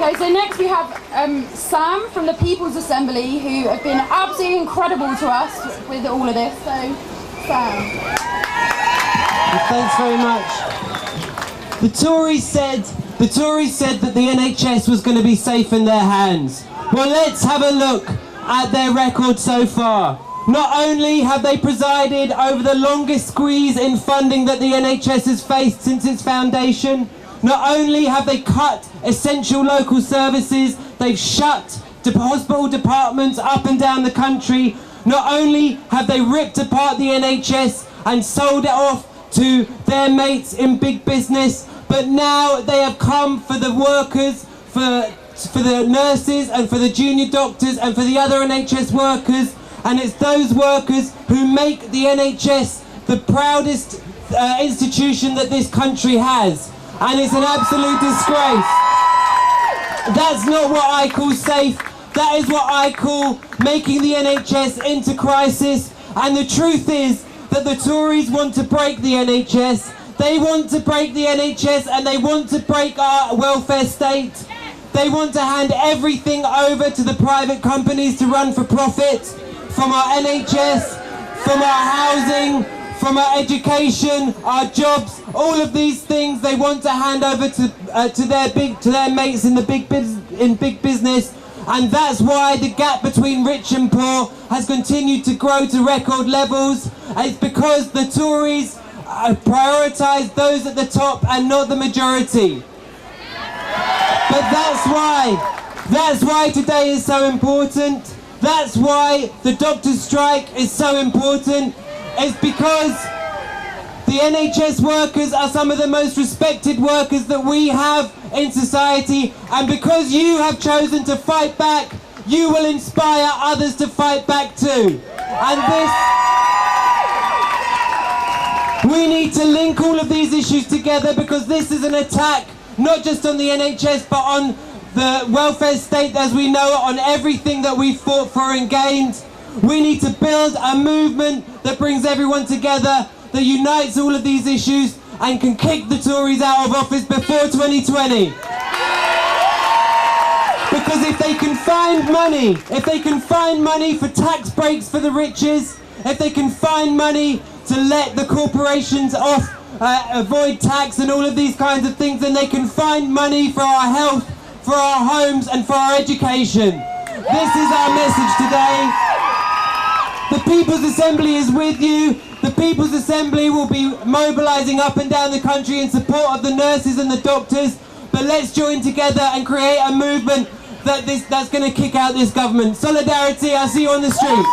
Okay, so next we have Sam from the People's Assembly, who have been absolutely incredible to us with all of this. So, Sam. Thanks very much. The Tories said that the NHS was going to be safe in their hands. Well, let's have a look at their record so far. Not only have they presided over the longest squeeze in funding that the NHS has faced since its foundation, not only have they cut essential local services, they've shut hospital departments up and down the country, not only have they ripped apart the NHS and sold it off to their mates in big business, but now they have come for the workers, for the nurses and for the junior doctors and for the other NHS workers, and it's those workers who make the NHS the proudest institution that this country has, and it's an absolute disgrace. That's not what I call safe, that is what I call making the NHS into crisis, and the truth is that the Tories want to break the NHS. They want to break the NHS and they want to break our welfare state. They want to hand everything over to the private companies to run for profit, from our NHS, from our housing, from our education, our jobs, all of these things they want to hand over to their mates in big business, and that's why the gap between rich and poor has continued to grow to record levels. It's because the Tories prioritise those at the top and not the majority. But that's why today is so important. That's why the doctors' strike is so important. It's because the NHS workers are some of the most respected workers that we have in society, and because you have chosen to fight back, you will inspire others to fight back too. And we need to link all of these issues together, because this is an attack not just on the NHS but on the welfare state as we know it, on everything that we fought for and gained. We need to build a movement that brings everyone together, that unites all of these issues and can kick the Tories out of office before 2020. Because if they can find money for tax breaks for the riches, if they can find money to let the corporations off, avoid tax and all of these kinds of things, then they can find money for our health, for our homes and for our education. This is our message today. The People's Assembly is with you. The People's Assembly will be mobilising up and down the country in support of the nurses and the doctors, but let's join together and create a movement that's going to kick out this government. Solidarity, I'll see you on the street.